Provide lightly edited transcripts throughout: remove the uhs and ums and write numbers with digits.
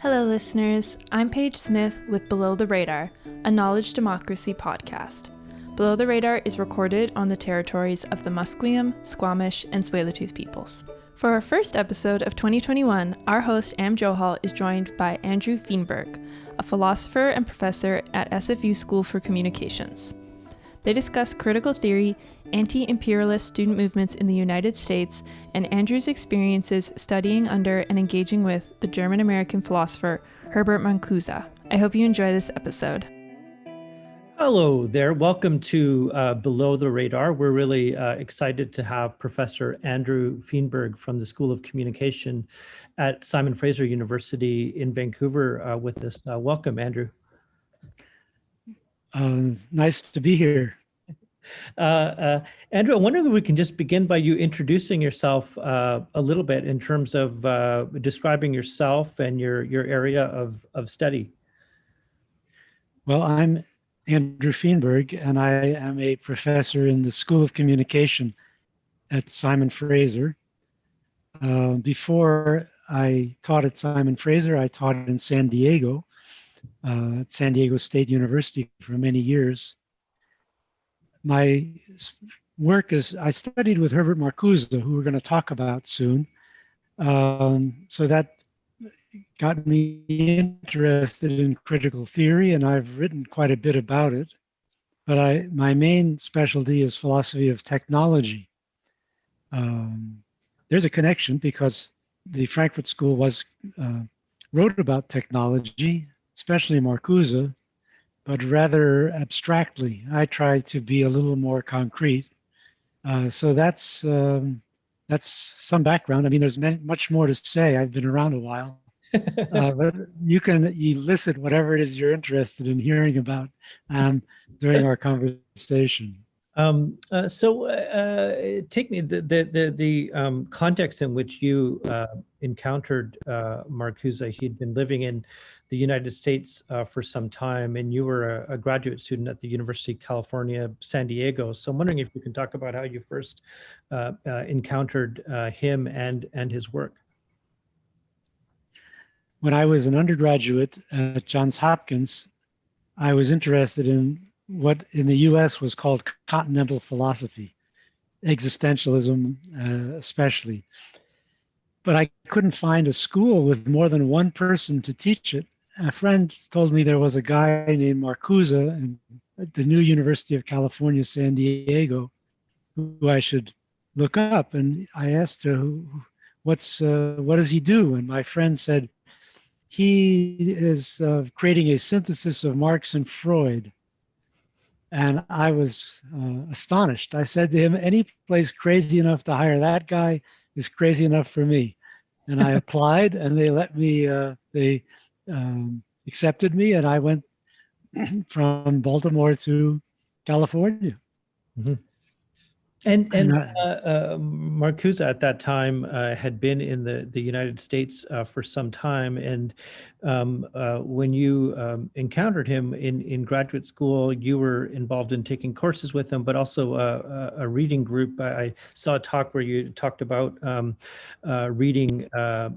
Hello, listeners. I'm Paige Smith with Below the Radar, a knowledge democracy podcast. Below the Radar is recorded on the territories of the Musqueam, Squamish, and Tsleil-Waututh peoples. For our first episode of 2021, our host, Johal, is joined by Andrew Feenberg, a philosopher and professor at SFU School for Communications. They discuss critical theory, anti-imperialist student movements in the United States, and Andrew's experiences studying under and engaging with the German-American philosopher Herbert Marcuse. I hope you enjoy this episode. Hello there. Welcome to Below the Radar. We're really excited to have Professor Andrew Feenberg from the School of Communication at Simon Fraser University in Vancouver with us. Welcome, Andrew. Nice to be here. Andrew, I wonder if we can just begin by you introducing yourself a little bit in terms of describing yourself and your area of study. Well, I'm Andrew Feenberg, and I am a professor in the School of Communication at Simon Fraser. Before I taught at Simon Fraser, I taught in San Diego, at San Diego State University for many years. My work is, I studied with Herbert Marcuse, who we're going to talk about soon. So that got me interested in critical theory, and I've written quite a bit about it. But my main specialty is philosophy of technology. There's a connection because the Frankfurt School wrote about technology, especially Marcuse, but rather abstractly. I try to be a little more concrete. So that's some background. I mean, there's much more to say. I've been around a while. But you can elicit whatever it is you're interested in hearing about during our conversation. Take me the context in which you encountered Marcuse. He'd been living in the United States for some time, and you were a graduate student at the University of California, San Diego. So I'm wondering if you can talk about how you first encountered him and his work. When I was an undergraduate at Johns Hopkins, I was interested in what in the US was called continental philosophy, existentialism especially. But I couldn't find a school with more than one person to teach it. A friend told me there was a guy named Marcuse at the new University of California, San Diego, who I should look up. And I asked her, what does he do? And my friend said, he is creating a synthesis of Marx and Freud. And I was astonished. I said to him, any place crazy enough to hire that guy is crazy enough for me. And I applied, and they let me, they accepted me, and I went from Baltimore to California. Mm-hmm. And Marcuse at that time had been in the United States for some time. And when you encountered him in graduate school, you were involved in taking courses with him, but also a reading group. I saw a talk where you talked about reading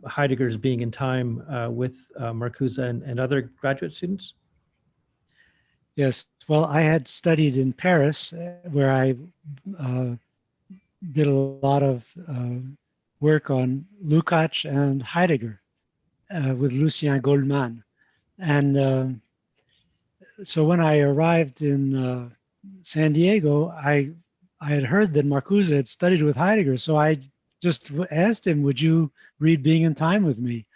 Heidegger's Being in Time with Marcuse and other graduate students. Yes, well, I had studied in Paris, where I did a lot of work on Lukács and Heidegger with Lucien Goldman. And so when I arrived in San Diego, I had heard that Marcuse had studied with Heidegger. So I just asked him, would you read Being in Time with me?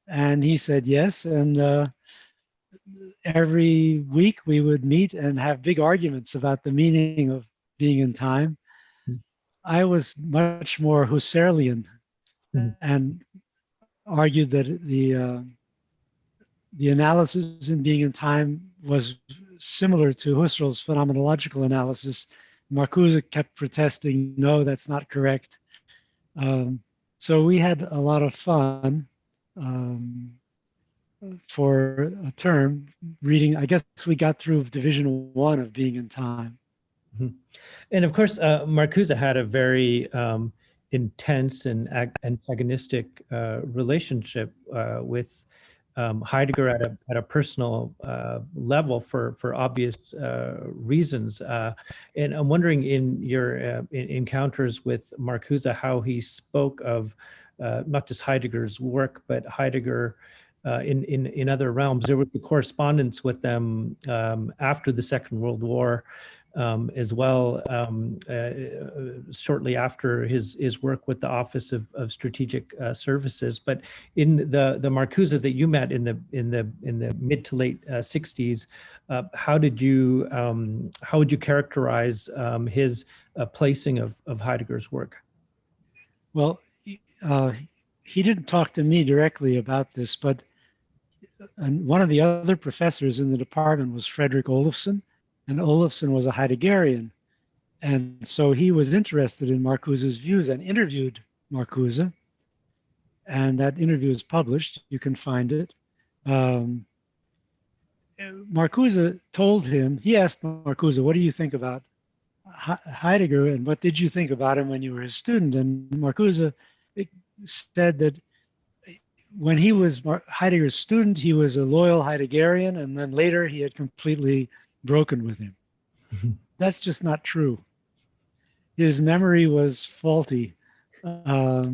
And he said yes. And every week we would meet and have big arguments about the meaning of being in time. I was much more Husserlian and argued that the analysis in Being in Time was similar to Husserl's phenomenological analysis. Marcuse kept protesting, no, that's not correct. So we had a lot of fun. For a term reading. I guess we got through division 1 of Being in Time. Mm-hmm. And of course, Marcuse had a very intense and antagonistic relationship with Heidegger at a personal level for obvious reasons. And I'm wondering, in your encounters with Marcuse, how he spoke of not just Heidegger's work, but Heidegger in other realms. There was the correspondence with them after the Second World War, as well, shortly after his work with the Office of Strategic Services. But in the Marcuse that you met in the mid to late 60s, how would you characterize his placing of Heidegger's work? Well, he didn't talk to me directly about this, but one of the other professors in the department was Frederick Olofsson, and Olofsson was a Heideggerian. And so he was interested in Marcuse's views and interviewed Marcuse. And that interview is published. You can find it. Marcuse told him, he asked Marcuse, what do you think about Heidegger, and what did you think about him when you were his student? And Marcuse said that when he was Heidegger's student, he was a loyal Heideggerian, and then later he had completely broken with him. That's just not true. His memory was faulty. If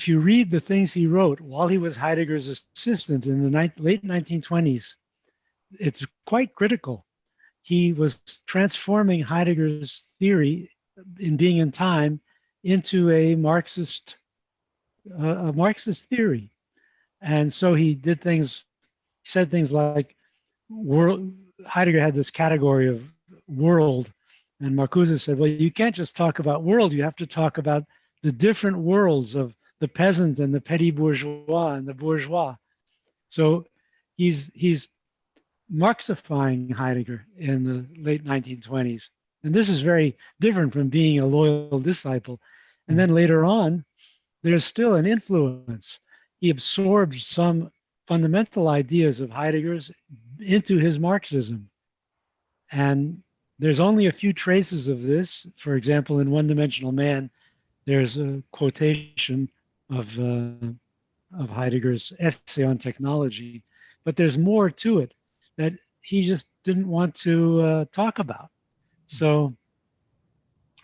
you read the things he wrote while he was Heidegger's assistant in the late 1920s, it's quite critical. He was transforming Heidegger's theory in Being and Time into a Marxist theory. And so he said things like, Heidegger had this category of world, and Marcuse said, well, you can't just talk about world, you have to talk about the different worlds of the peasant and the petty bourgeois and the bourgeois. So he's Marxifying Heidegger in the late 1920s. And this is very different from being a loyal disciple. And then later on, there's still an influence. He absorbed some fundamental ideas of Heidegger's into his Marxism. And there's only a few traces of this. For example, in One Dimensional Man, there's a quotation of Heidegger's essay on technology, but there's more to it that he just didn't want to talk about. So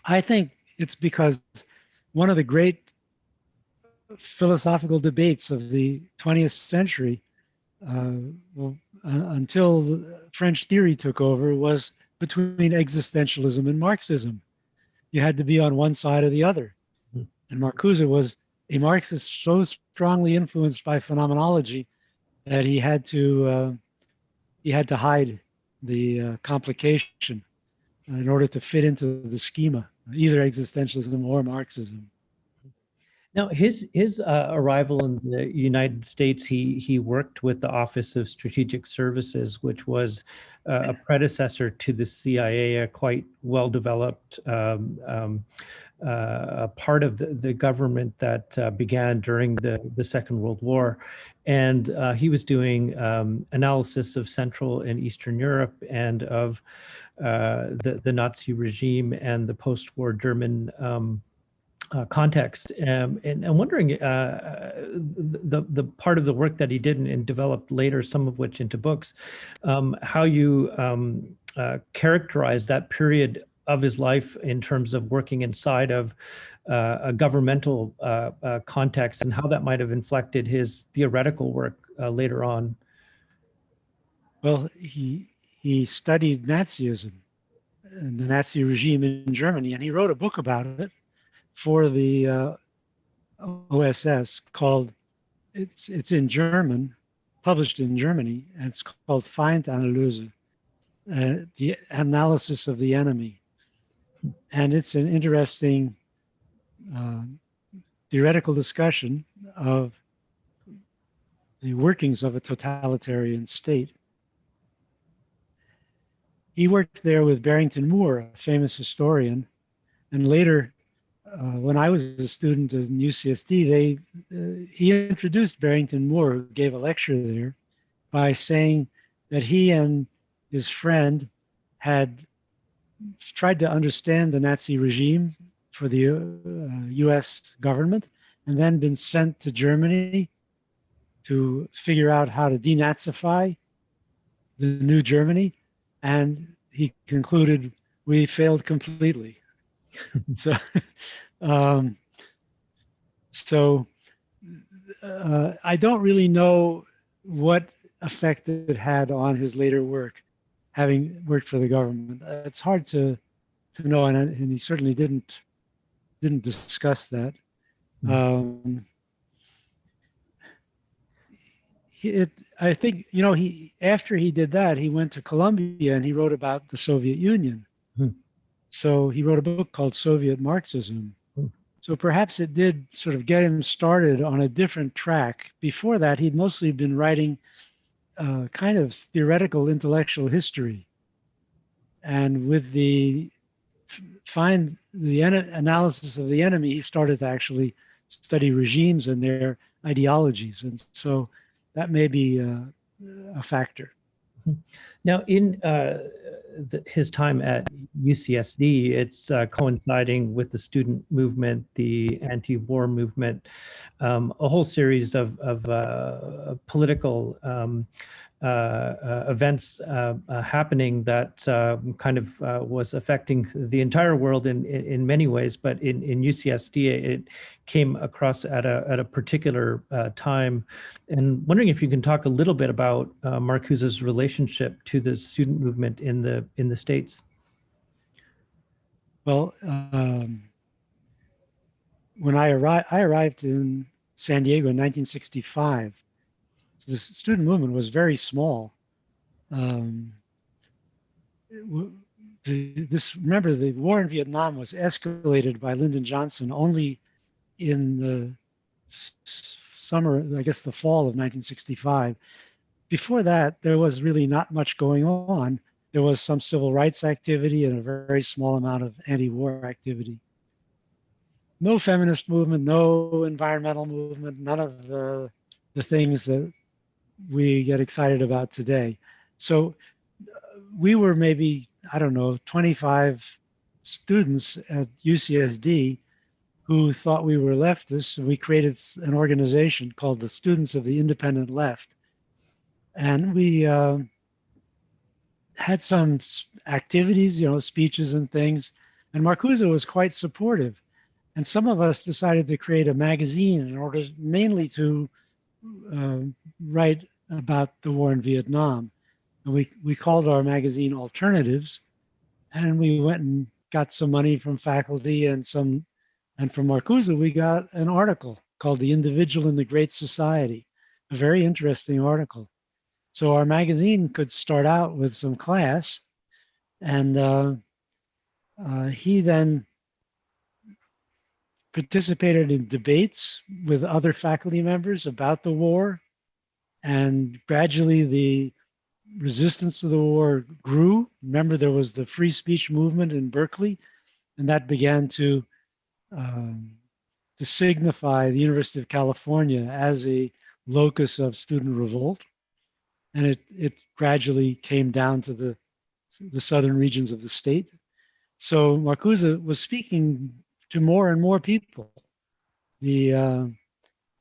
I think it's because one of the great philosophical debates of the 20th century, until French theory took over, was between existentialism and Marxism. You had to be on one side or the other. And Marcuse was a Marxist so strongly influenced by phenomenology that he had to hide the complication in order to fit into the schema, either existentialism or Marxism. Now, his arrival in the United States, he worked with the Office of Strategic Services, which was a predecessor to the CIA, a quite well-developed part of the government that began during the Second World War. And he was doing analysis of Central and Eastern Europe and of the Nazi regime and the post-war German context. And I'm wondering, the part of the work that he did and developed later, some of which into books, how you characterize that period of his life in terms of working inside of a governmental context, and how that might have inflected his theoretical work later on. Well, he studied Nazism and the Nazi regime in Germany, and he wrote a book about it for the OSS called, it's in German, published in Germany, and it's called Feindanalyse, the analysis of the enemy. And it's an interesting theoretical discussion of the workings of a totalitarian state. He worked there with Barrington Moore, a famous historian, and later, when I was a student in UCSD, he introduced Barrington Moore, who gave a lecture there, by saying that he and his friend had tried to understand the Nazi regime for the US government, and then been sent to Germany to figure out how to denazify the new Germany, and he concluded we failed completely. So, um, I don't really know what effect it had on his later work, having worked for the government. It's hard to know, and he certainly didn't discuss that. I think, he after he did that, he went to Columbia and he wrote about the Soviet Union. So he wrote a book called Soviet Marxism. So perhaps it did sort of get him started on a different track. Before that, he'd mostly been writing kind of theoretical intellectual history. And with the analysis of the enemy, he started to actually study regimes and their ideologies. And so that may be a factor. Now, in his time at UCSD, it's coinciding with the student movement, the anti-war movement, a whole series of political events happening that kind of was affecting the entire world in many ways. But in UCSD, it came across at a particular time. And wondering if you can talk a little bit about Marcuse's relationship to the student movement in the States. Well, when I arrived in San Diego in 1965. The student movement was very small. Remember, the war in Vietnam was escalated by Lyndon Johnson only in the summer, I guess the fall of 1965. Before that, there was really not much going on. There was some civil rights activity and a very small amount of anti-war activity. No feminist movement, no environmental movement, none of the things that we get excited about today. So we were maybe, 25 students at UCSD who thought we were leftists. And we created an organization called the Students of the Independent Left. And we had some activities, speeches and things. And Marcuse was quite supportive. And some of us decided to create a magazine in order mainly to write about the war in Vietnam. And we called our magazine Alternatives, and we went and got some money from faculty and from Marcuse, we got an article called The Individual in the Great Society, a very interesting article. So our magazine could start out with some class, and he then participated in debates with other faculty members about the war, and gradually the resistance to the war grew. Remember, there was the free speech movement in Berkeley, and that began to signify the University of California as a locus of student revolt. And it gradually came down to the southern regions of the state. So Marcuse was speaking to more and more people. The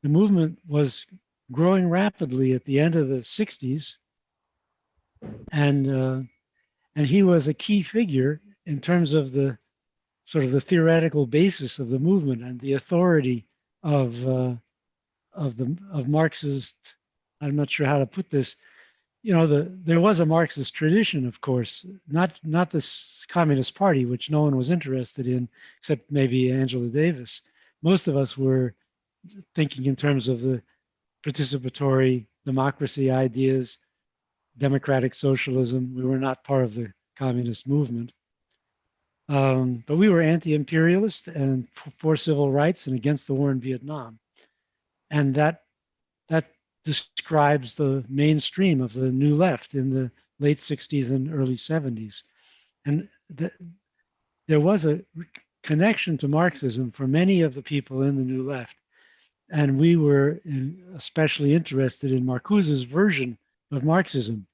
movement was growing rapidly at the end of the 60s, and he was a key figure in terms of the sort of the theoretical basis of the movement and the authority of Marxist. I'm not sure how to put this. There was a Marxist tradition, of course, not this Communist Party, which no one was interested in, except maybe Angela Davis. Most of us were thinking in terms of the participatory democracy ideas, democratic socialism. We were not part of the communist movement. But we were anti-imperialist and for civil rights and against the war in Vietnam. And that describes the mainstream of the New Left in the late 60s and early 70s. And there was a connection to Marxism for many of the people in the New Left. And we were especially interested in Marcuse's version of Marxism.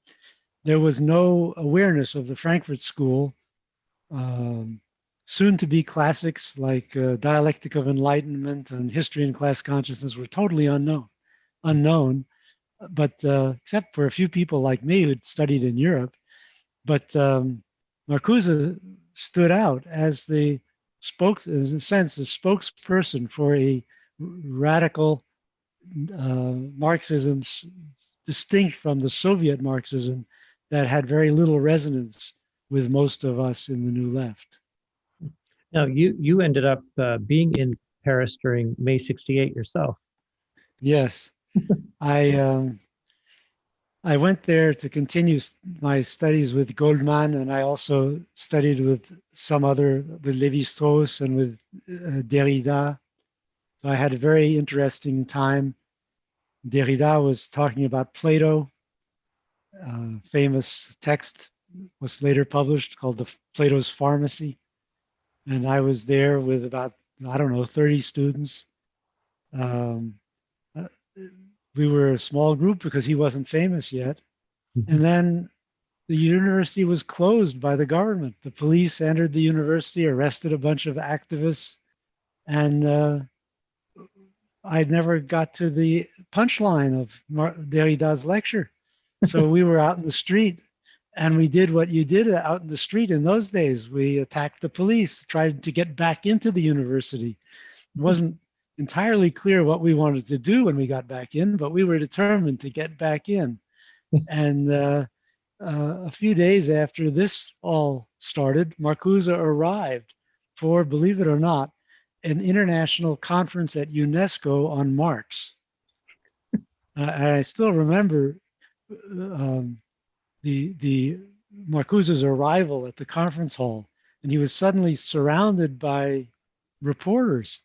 There was no awareness of the Frankfurt School. Soon to be classics like Dialectic of Enlightenment and History and Class Consciousness were totally unknown. but except for a few people like me who'd studied in Europe. But Marcuse stood out as in a sense, the spokesperson for a radical Marxism distinct from the Soviet Marxism that had very little resonance with most of us in the New Left. Now, you ended up being in Paris during May '68 yourself. Yes, I went there to continue my studies with Goldman, and I also studied with with Lévi-Strauss and with Derrida. So I had a very interesting time. Derrida was talking about Plato. Famous text was later published called Plato's Pharmacy. And I was there with about, I don't know, 30 students. We were a small group because he wasn't famous yet. And then the university was closed by the government. The police entered the university, arrested a bunch of activists, and I never got to the punchline of Derrida's lecture. So we were out in the street, and we did what you did out in the street in those days. We attacked the police, tried to get back into the university. It wasn't entirely clear what we wanted to do when we got back in, but we were determined to get back in. And a few days after this all started, Marcuse arrived for, believe it or not, an international conference at UNESCO on Marx. I still remember the Marcuse's arrival at the conference hall, and he was suddenly surrounded by reporters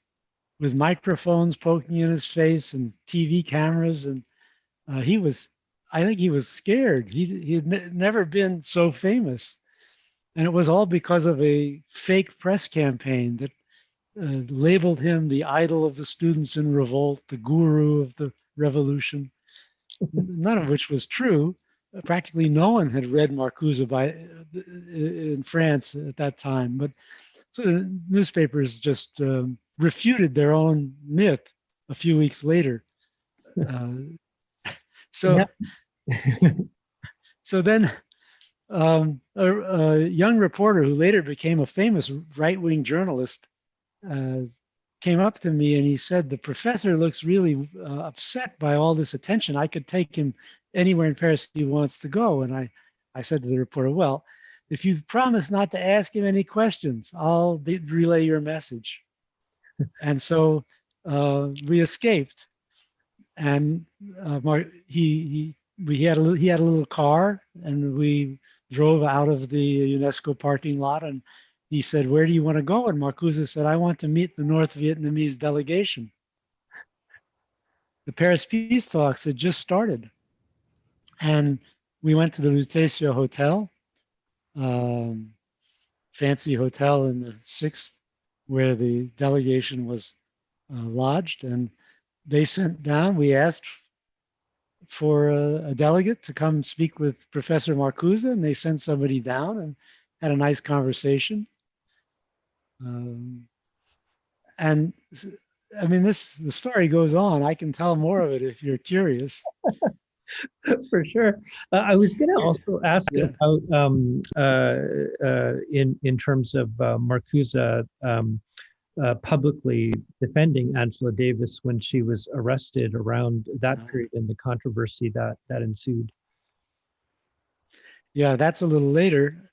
with microphones poking in his face and TV cameras, and I think he was scared. He had never been so famous, and it was all because of a fake press campaign that labeled him the idol of the students in revolt, the guru of the revolution, none of which was true. Practically no one had read Marcuse in France at that time, but so the newspapers just refuted their own myth a few weeks later. So then a young reporter who later became a famous right-wing journalist came up to me and he said, the professor looks really upset by all this attention. I could take him anywhere in Paris he wants to go. And I said to the reporter, well, if you promise not to ask him any questions, I'll relay your message. And so we escaped. And he had a little car, and we drove out of the UNESCO parking lot, and he said, where do you want to go? And Marcuse said, I want to meet the North Vietnamese delegation. The Paris peace talks had just started. And we went to the Lutetia Hotel, fancy hotel in the 6th, where the delegation was lodged. And they sent down, we asked for a delegate to come speak with Professor Marcuse, and they sent somebody down and had a nice conversation. And I mean, the story goes on. I can tell more of it if you're curious. For sure. I was going to also ask about, in terms of Marcuse publicly defending Angela Davis when she was arrested around that period and the controversy that ensued. Yeah, that's a little later.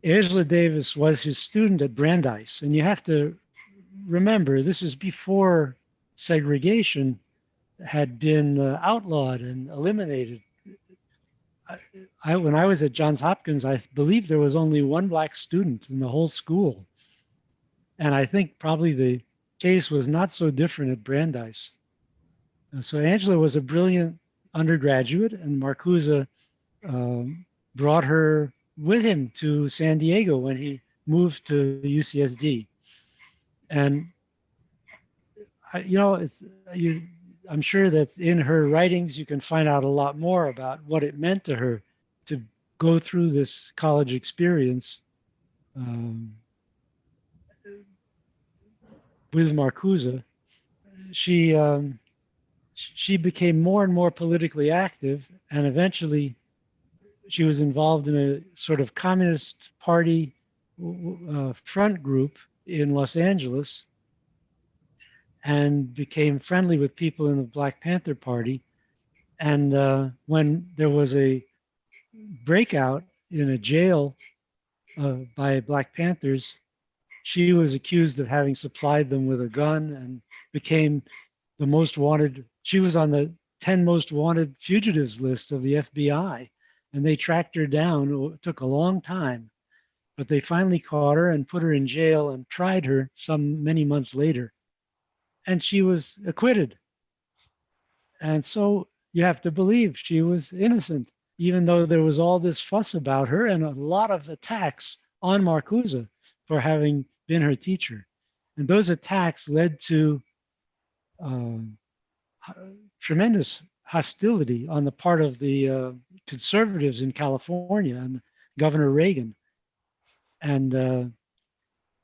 Angela Davis was his student at Brandeis, and you have to remember this is before segregation had been outlawed and eliminated. When I was at Johns Hopkins, I believe there was only one black student in the whole school. And I think probably the case was not so different at Brandeis. So Angela was a brilliant undergraduate, and Marcuse brought her with him to San Diego when he moved to UCSD. And I'm sure that in her writings, you can find out a lot more about what it meant to her to go through this college experience with Marcuse. she became more and more politically active, and eventually she was involved in a sort of Communist Party front group in Los Angeles, and became friendly with people in the Black Panther Party. And when there was a breakout in a jail by Black Panthers, she was accused of having supplied them with a gun and became the most wanted. She was on the 10 most wanted fugitives list of the FBI, and they tracked her down. It took a long time, but they finally caught her and put her in jail and tried her many months later, and she was acquitted. And so you have to believe she was innocent, even though there was all this fuss about her and a lot of attacks on Marcuse for having been her teacher. And those attacks led to tremendous hostility on the part of the conservatives in California and Governor Reagan. And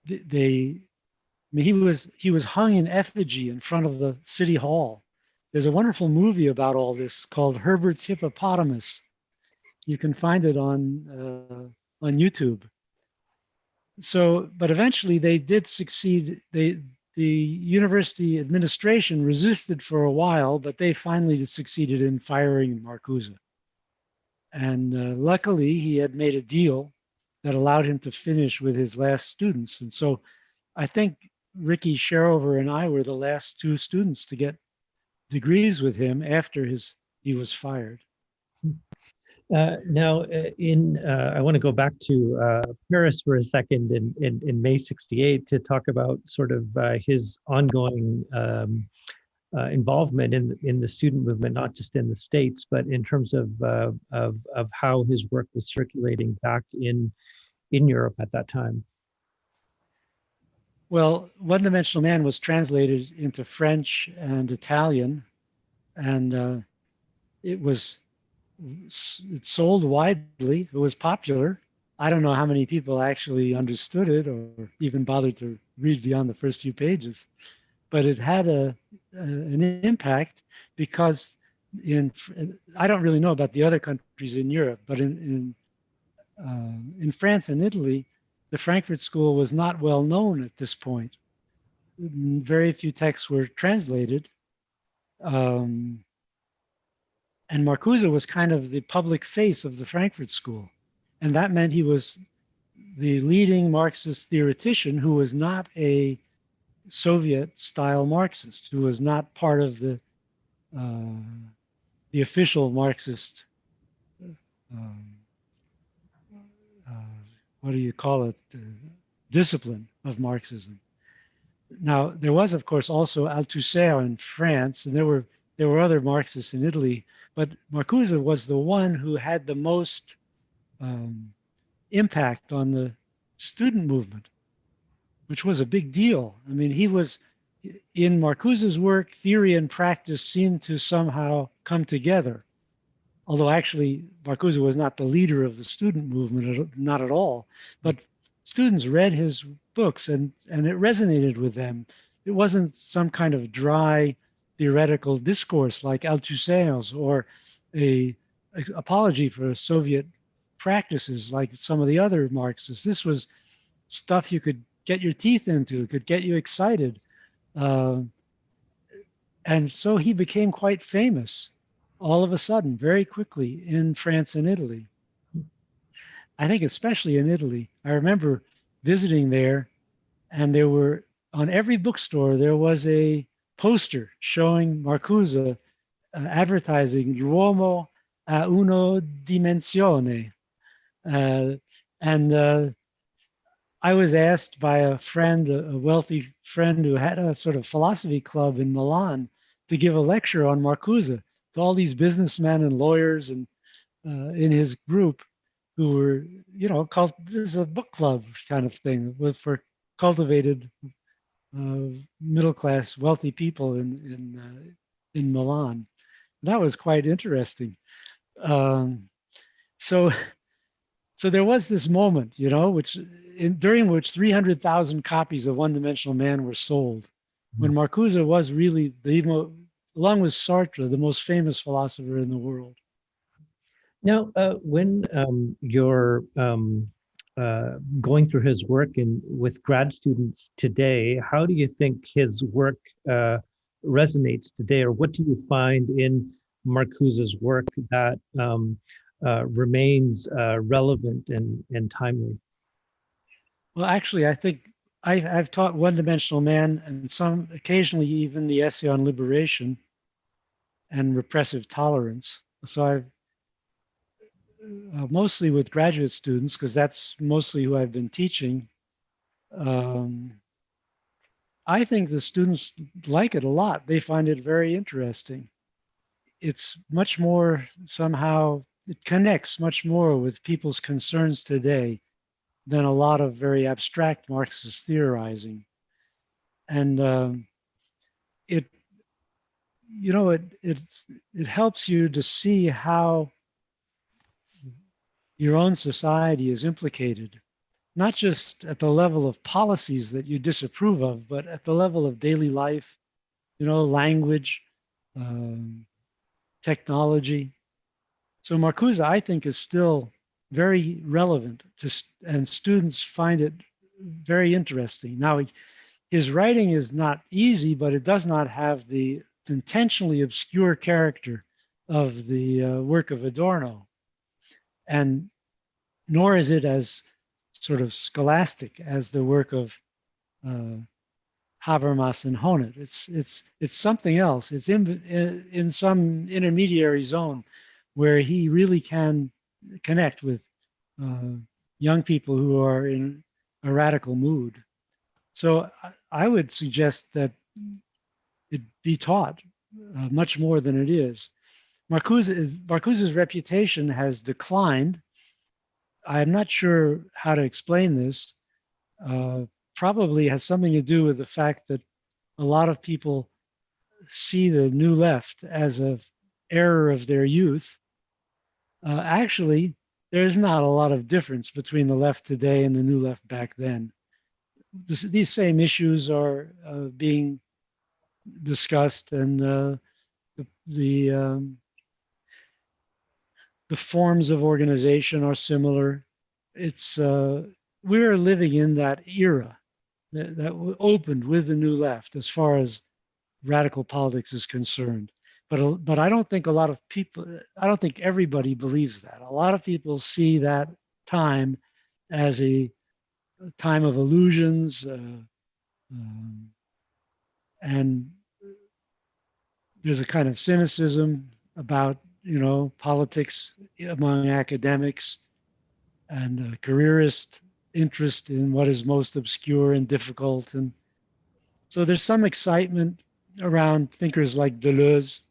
he was hung in effigy in front of the city hall. There's a wonderful movie about all this called Herbert's Hippopotamus. You can find it on YouTube. So, but eventually they did succeed. The university administration resisted for a while, but they finally succeeded in firing Marcuse. And luckily, he had made a deal that allowed him to finish with his last students. And so I think Ricky Sharover and I were the last two students to get degrees with him after he was fired. Now, I want to go back to Paris for a second in May '68 to talk about sort of his ongoing involvement in the student movement, not just in the States, but in terms of how his work was circulating back in Europe at that time. Well, One Dimensional Man was translated into French and Italian, and it sold widely. It was popular. I don't know how many people actually understood it or even bothered to read beyond the first few pages, but it had an impact because I don't really know about the other countries in Europe, but in France and Italy, the Frankfurt School was not well known at this point. Very few texts were translated. And Marcuse was kind of the public face of the Frankfurt School. And that meant he was the leading Marxist theoretician who was not a Soviet-style Marxist, who was not part of the official Marxist what do you call it, discipline of Marxism. Now, there was, of course, also Althusser in France, and there were other Marxists in Italy, but Marcuse was the one who had the most impact on the student movement, which was a big deal. I mean, he was, in Marcuse's work, theory and practice seemed to somehow come together. Although actually Marcuse was not the leader of the student movement, not at all, but students read his books and it resonated with them. It wasn't some kind of dry theoretical discourse like Althusser's or a apology for Soviet practices like some of the other Marxists. This was stuff you could get your teeth into, could get you excited. And so he became quite famous all of a sudden, very quickly in France and Italy. I think especially in Italy. I remember visiting there, and there were, on every bookstore, there was a poster showing Marcuse advertising L'uomo a una dimensione. I was asked by a friend, a wealthy friend who had a sort of philosophy club in Milan, to give a lecture on Marcuse to all these businessmen and lawyers and in his group who were, this is a book club kind of thing for cultivated middle-class wealthy people in Milan. That was quite interesting. So there was this moment, during which 300,000 copies of One Dimensional Man were sold. when Marcuse was really along with Sartre, the most famous philosopher in the world. Now, when you're going through his work and with grad students today, how do you think his work resonates today, or what do you find in Marcuse's work that remains relevant and timely? Well, actually, I think I've taught One-Dimensional Man and some occasionally even the essay on liberation and repressive tolerance. So I've mostly with graduate students, because that's mostly who I've been teaching. I think the students like it a lot. They find it very interesting. It's much more somehow, it connects much more with people's concerns today than a lot of very abstract Marxist theorizing. And it, you know, it helps you to see how your own society is implicated, not just at the level of policies that you disapprove of, but at the level of daily life, language, technology. So Marcuse, I think, is still very relevant and students find it very interesting. Now, his writing is not easy, but it does not have the intentionally obscure character of the work of Adorno. And nor is it as sort of scholastic as the work of Habermas and Honet. It's something else. It's in some intermediary zone where he really can connect with young people who are in a radical mood. So I would suggest that it be taught much more than it is. Marcuse's reputation has declined. I'm not sure how to explain this. Probably has something to do with the fact that a lot of people see the New Left as an error of their youth. Actually, there's not a lot of difference between the left today and the New Left back then. These same issues are being discussed, and the forms of organization are similar. It's we're living in that era that opened with the New Left as far as radical politics is concerned. But I don't think a lot of people, I don't think everybody believes that. A lot of people see that time as a time of illusions, and there's a kind of cynicism about politics among academics, and a careerist interest in what is most obscure and difficult. And so there's some excitement around thinkers like Deleuze,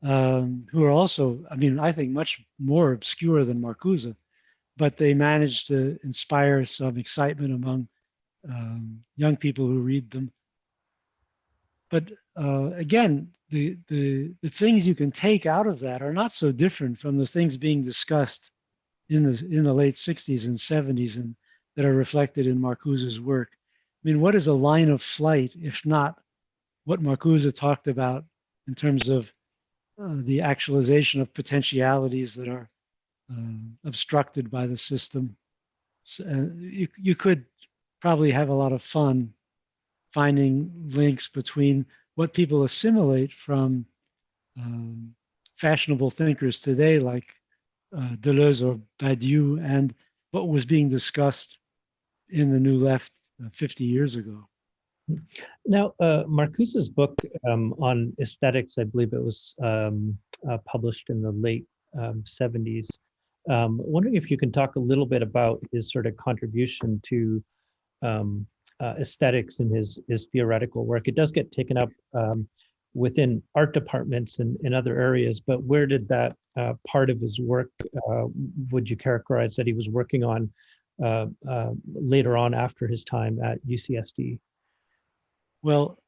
who are also, I think, much more obscure than Marcuse, but they managed to inspire some excitement among young people who read them. But again, the things you can take out of that are not so different from the things being discussed in the late 60s and 70s and that are reflected in Marcuse's work. What is a line of flight if not what Marcuse talked about in terms of the actualization of potentialities that are obstructed by the system? So, you could probably have a lot of fun finding links between what people assimilate from fashionable thinkers today, like Deleuze or Badiou, and what was being discussed in the New Left 50 years ago. Now, Marcuse's book on aesthetics, I believe it was published in the late 70s. Wondering if you can talk a little bit about his sort of contribution to aesthetics in his theoretical work. It does get taken up within art departments and in other areas, but where did that part of his work, would you characterize that he was working on later on after his time at UCSD? Well,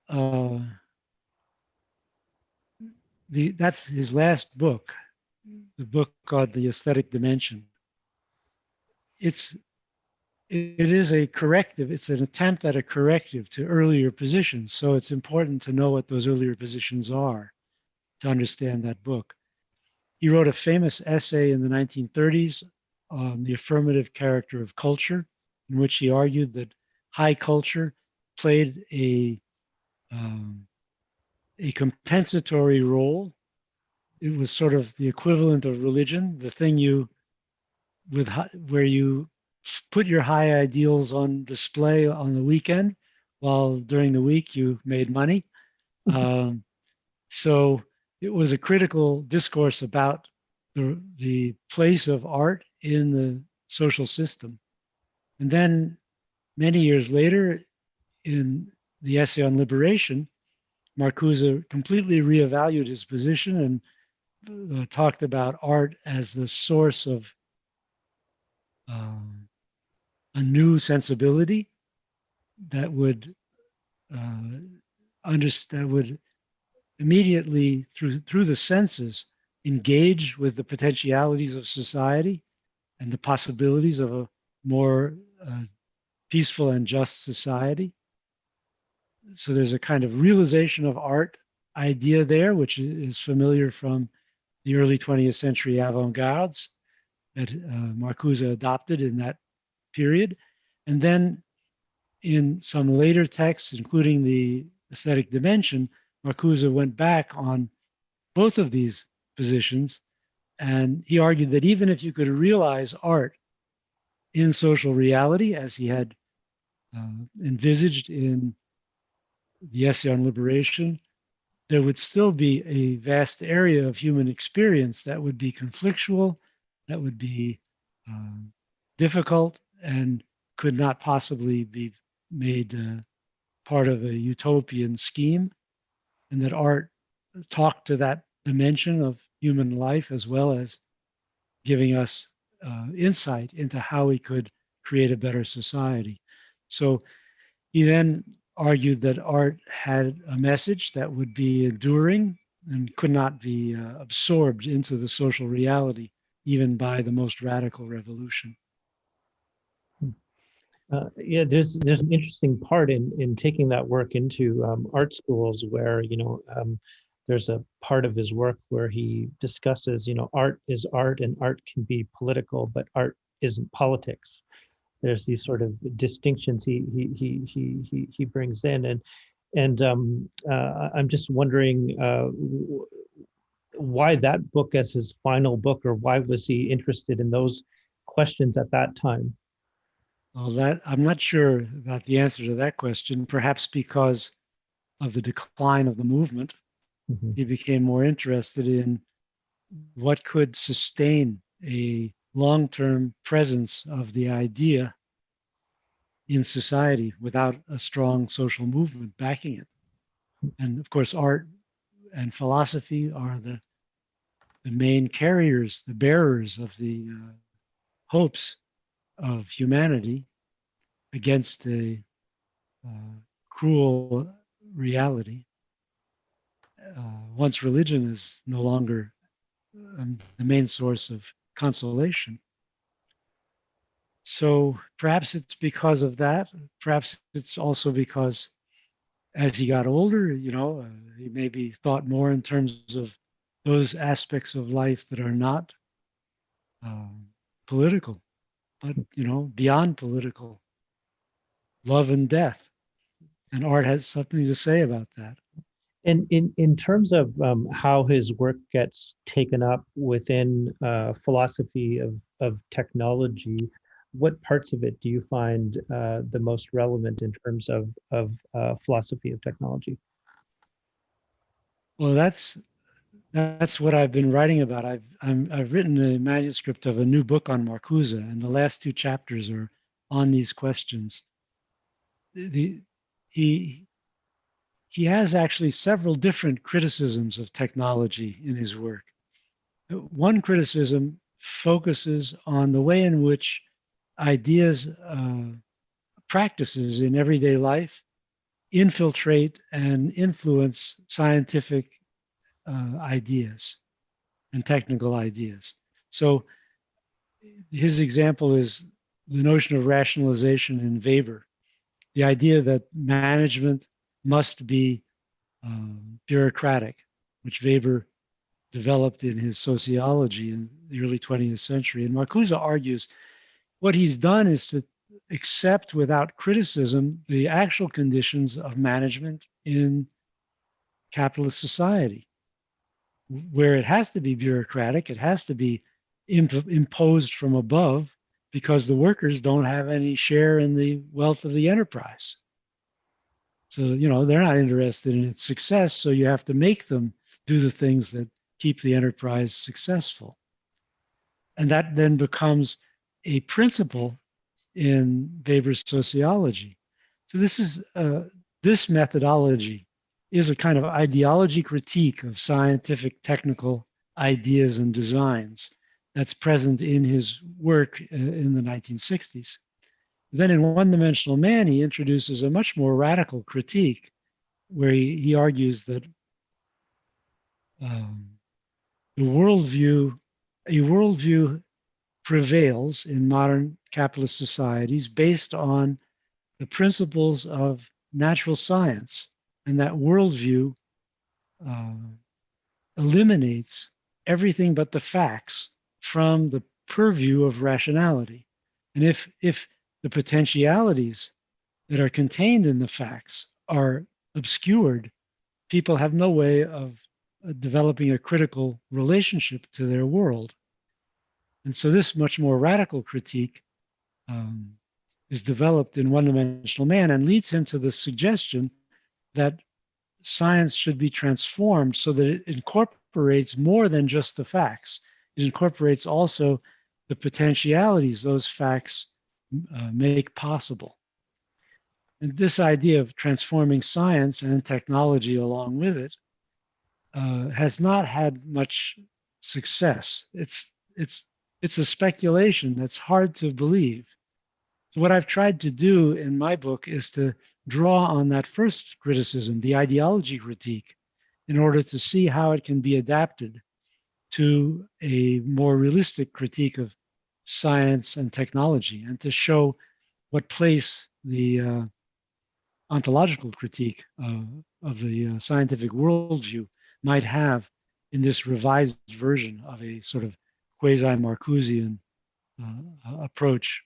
that's his last book, the book called The Aesthetic Dimension. It's it is a corrective. It's an attempt at a corrective to earlier positions. So it's important to know what those earlier positions are to understand that book. He wrote a famous essay in the 1930s on the affirmative character of culture, in which he argued that high culture played a compensatory role. It was sort of the equivalent of religion, the thing where you put your high ideals on display on the weekend, while during the week you made money. So it was a critical discourse about the place of art in the social system. And then many years later, in the essay on liberation, Marcuse completely reevaluated his position and talked about art as the source of a new sensibility that would would immediately through the senses engage with the potentialities of society and the possibilities of a more peaceful and just society. So there's a kind of realization of art idea there, which is familiar from the early 20th century avant-gardes that Marcuse adopted in that period. And then in some later texts, including the aesthetic dimension, Marcuse went back on both of these positions. And he argued that even if you could realize art in social reality, as he had envisaged in the essay on liberation, there would still be a vast area of human experience that would be conflictual, that would be difficult, and could not possibly be made part of a utopian scheme, and that art talked to that dimension of human life as well as giving us insight into how we could create a better society. So he then argued that art had a message that would be enduring and could not be absorbed into the social reality, even by the most radical revolution. Yeah, there's an interesting part in taking that work into art schools where, there's a part of his work where he discusses, art is art and art can be political, but art isn't politics. There's these sort of distinctions he brings in, and I'm just wondering why that book as his final book, or why was he interested in those questions at that time? Well, I'm not sure about the answer to that question. Perhaps because of the decline of the movement, he became more interested in what could sustain a long-term presence of the idea in society without a strong social movement backing it. And of course, art and philosophy are the main carriers, the bearers of the hopes of humanity against a cruel reality. Once religion is no longer the main source of consolation. So perhaps it's because of that. Perhaps it's also because as he got older, he maybe thought more in terms of those aspects of life that are not political, but beyond political, love and death. And art has something to say about that. And in terms of how his work gets taken up within philosophy of technology, what parts of it do you find the most relevant in terms of philosophy of technology? Well, that's what I've been writing about. I've written the manuscript of a new book on Marcuse, and the last two chapters are on these questions. He has actually several different criticisms of technology in his work. One criticism focuses on the way in which ideas, practices in everyday life infiltrate and influence scientific ideas and technical ideas. So his example is the notion of rationalization in Weber, the idea that management must be bureaucratic, which Weber developed in his sociology in the early 20th century. And Marcuse argues what he's done is to accept without criticism the actual conditions of management in capitalist society, where it has to be bureaucratic, it has to be imposed from above because the workers don't have any share in the wealth of the enterprise. So, they're not interested in its success, so you have to make them do the things that keep the enterprise successful. And that then becomes a principle in Weber's sociology. So this methodology is a kind of ideology critique of scientific technical ideas and designs that's present in his work in the 1960s. Then in One Dimensional Man, he introduces a much more radical critique where he argues that a worldview prevails in modern capitalist societies based on the principles of natural science, and that worldview eliminates everything but the facts from the purview of rationality. And if the potentialities that are contained in the facts are obscured, people have no way of developing a critical relationship to their world. And so this much more radical critique is developed in One Dimensional Man and leads him to the suggestion that science should be transformed so that it incorporates more than just the facts. It incorporates also the potentialities those facts make possible. And this idea of transforming science and technology along with it has not had much success. It's a speculation that's hard to believe. So what I've tried to do in my book is to draw on that first criticism, the ideology critique, in order to see how it can be adapted to a more realistic critique of science and technology, and to show what place the ontological critique of the scientific worldview might have in this revised version of a sort of quasi-Marcusean approach.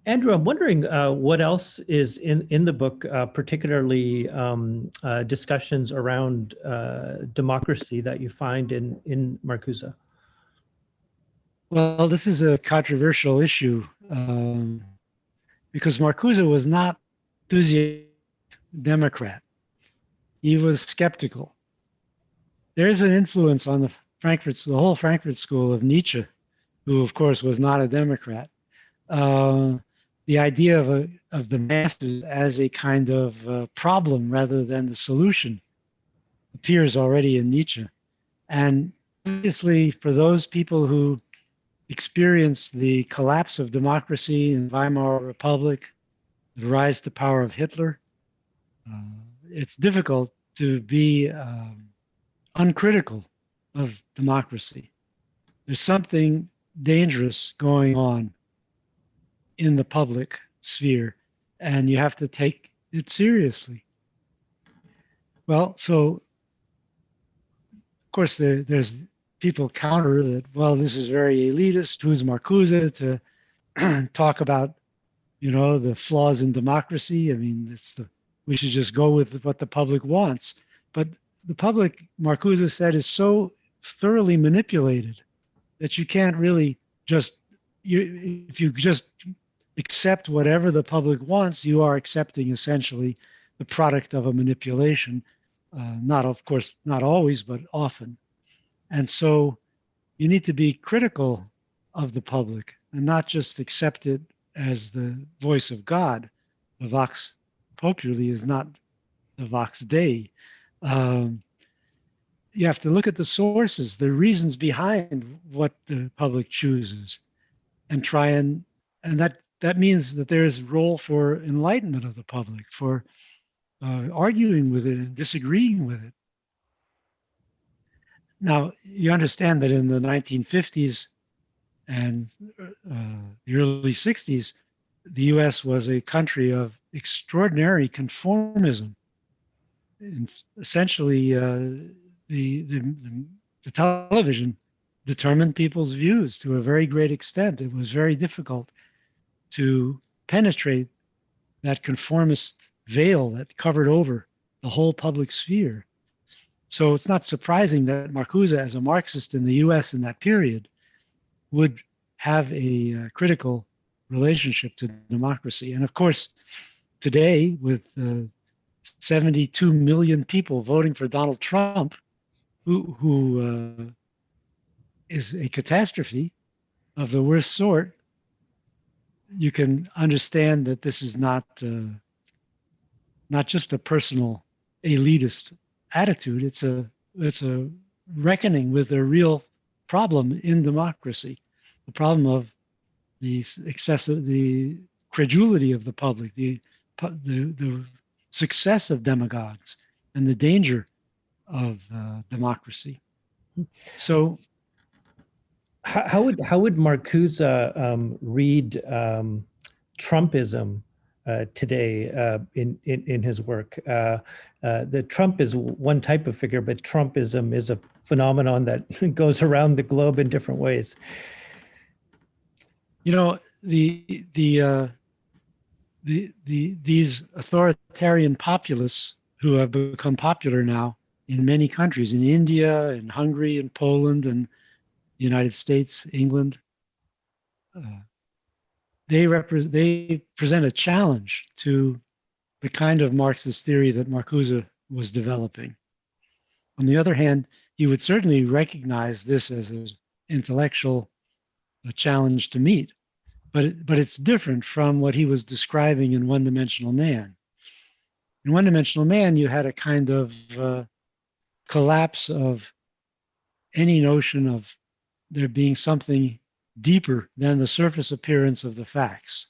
Andrew, I'm wondering what else is in the book, particularly discussions around democracy that you find in Marcuse. Well, this is a controversial issue because Marcuse was not enthusiastic Democrat. He was skeptical. There is an influence on the whole Frankfurt School of Nietzsche, who of course was not a Democrat. The idea of the masses as a kind of problem rather than the solution appears already in Nietzsche. And obviously for those people who experienced the collapse of democracy in Weimar Republic, the rise to power of Hitler, it's difficult to be uncritical of democracy. There's something dangerous going on in the public sphere, and you have to take it seriously. Well, so of course there's people counter that, well, this is very elitist. Who's Marcuse to talk about, the flaws in democracy? I mean, we should just go with what the public wants. But the public, Marcuse said, is so thoroughly manipulated that you can't really if you just accept whatever the public wants, you are accepting essentially the product of a manipulation. Not, of course, not always, but often. And so you need to be critical of the public and not just accept it as the voice of God. The vox populi is not the vox Dei. You have to look at the sources, the reasons behind what the public chooses, and try and that means that there is a role for enlightenment of the public, for arguing with it and disagreeing with it. Now, you understand that in the 1950s and the early 60s, the US was a country of extraordinary conformism. And essentially, the television determined people's views to a very great extent. It was very difficult to penetrate that conformist veil that covered over the whole public sphere. So it's not surprising that Marcuse, as a Marxist in the US in that period, would have a critical relationship to democracy. And of course, today, with 72 million people voting for Donald Trump, who is a catastrophe of the worst sort, you can understand that this is not just a personal elitist attitude. It's a reckoning with a real problem in democracy, the problem of the the credulity of the public, the success of demagogues, and the danger of democracy. So, how would Marcuse read Trumpism today in his work? The Trump is one type of figure, but Trumpism is a phenomenon that goes around the globe in different ways. You know, these authoritarian populists who have become popular now in many countries, in India, in Hungary, in Poland, and the United States, England, they present a challenge to the kind of Marxist theory that Marcuse was developing. On the other hand, he would certainly recognize this as an intellectual challenge to meet, but it's different from what he was describing in One-Dimensional Man. In One-Dimensional Man, you had a kind of collapse of any notion of there being something deeper than the surface appearance of the facts.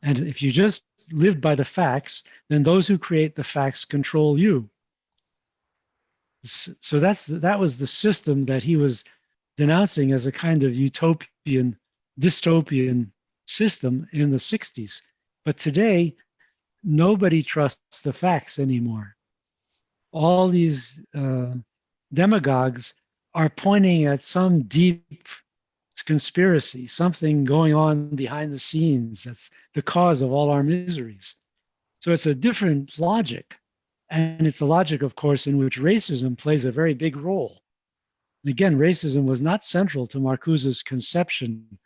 And if you just live by the facts, then those who create the facts control you. So that was the system that he was denouncing as a kind of utopian, dystopian system in the 60s. But today, nobody trusts the facts anymore. All these demagogues are pointing at some deep conspiracy, something going on behind the scenes that's the cause of all our miseries. So it's a different logic. And it's a logic, of course, in which racism plays a very big role. And again, racism was not central to Marcuse's conception.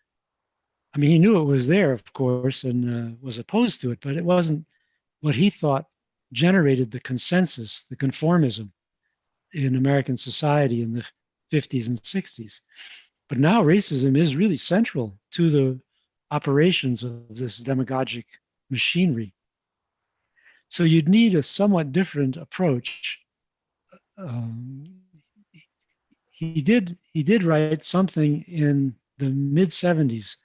I mean, he knew it was there, of course, and was opposed to it, but it wasn't what he thought generated the consensus, the conformism in American society in the 50s and 60s. But now racism is really central to the operations of this demagogic machinery. So you'd need a somewhat different approach. He did write something in the mid-70s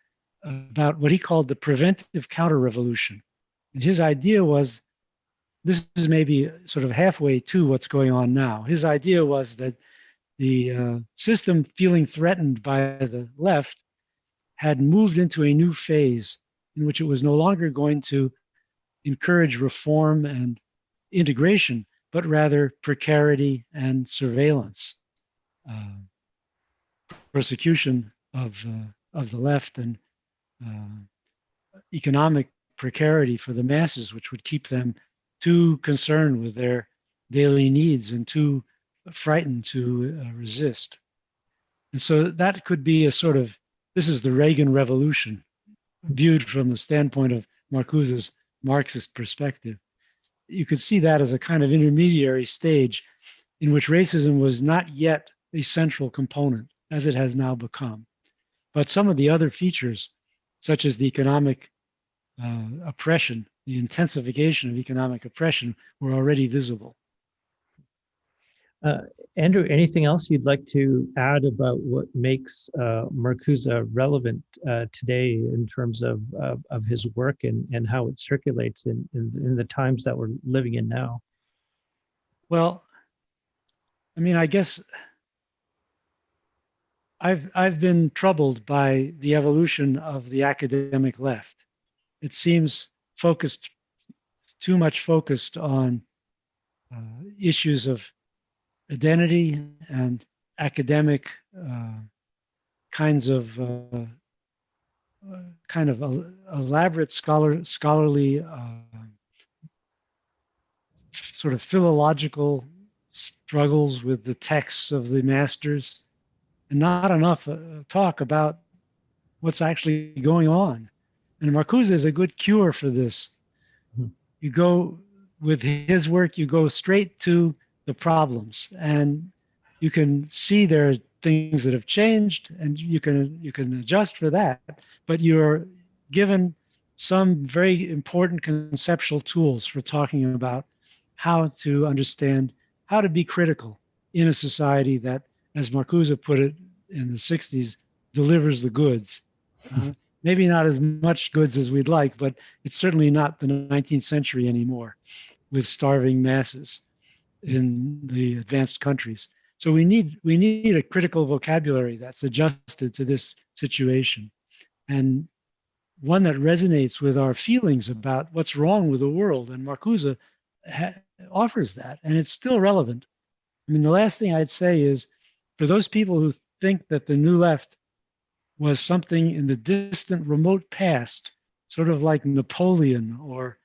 about what he called the preventive counter-revolution. And his idea was, this is maybe sort of halfway to what's going on now. His idea was that the system feeling threatened by the left had moved into a new phase in which it was no longer going to encourage reform and integration, but rather precarity and surveillance, persecution of the left, and economic precarity for the masses, which would keep them too concerned with their daily needs and too frightened to resist. And so that could be a sort of, this is the Reagan Revolution, viewed from the standpoint of Marcuse's Marxist perspective. You could see that as a kind of intermediary stage in which racism was not yet a central component, as it has now become. But some of the other features, such as the economic oppression, the intensification of economic oppression, were already visible. Andrew, anything else you'd like to add about what makes Marcuse relevant today in terms of his work and how it circulates in the times that we're living in now? Well, I mean, I guess I've been troubled by the evolution of the academic left. It seems too much focused on issues of identity and academic kinds of kind of elaborate scholarly sort of philological struggles with the texts of the masters, and not enough talk about what's actually going on. And Marcuse is a good cure for this. You go with his work, you go straight to the problems, and you can see there are things that have changed, and you can adjust for that. But you're given some very important conceptual tools for talking about how to understand, how to be critical in a society that, as Marcuse put it in the 60s, delivers the goods. Maybe not as much goods as we'd like, but it's certainly not the 19th century anymore with starving masses in the advanced countries. So we need a critical vocabulary that's adjusted to this situation, and one that resonates with our feelings about what's wrong with the world. And Marcuse offers that, and it's still relevant. I mean, the last thing I'd say is, for those people who think that the New Left was something in the distant, remote past, sort of like Napoleon or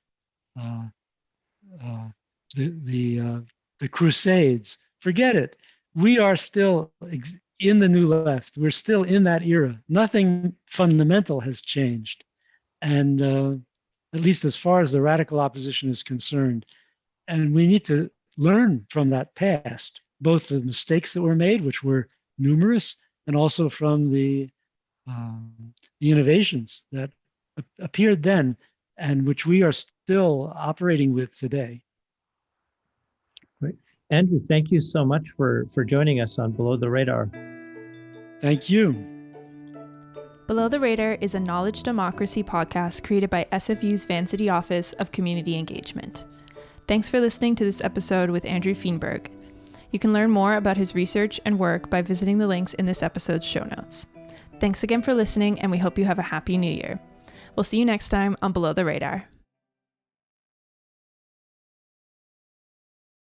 the Crusades, forget it. We are still in the New Left. We're still in that era. Nothing fundamental has changed. And at least as far as the radical opposition is concerned. And we need to learn from that past, both the mistakes that were made, which were numerous, and also from the innovations that appeared then and which we are still operating with today. Great. Andrew, thank you so much for joining us on Below the Radar. Thank you. Below the Radar is a knowledge democracy podcast created by SFU's Vancity Office of Community Engagement. Thanks for listening to this episode with Andrew Feenberg. You can learn more about his research and work by visiting the links in this episode's show notes. Thanks again for listening, and we hope you have a happy new year. We'll see you next time on Below the Radar.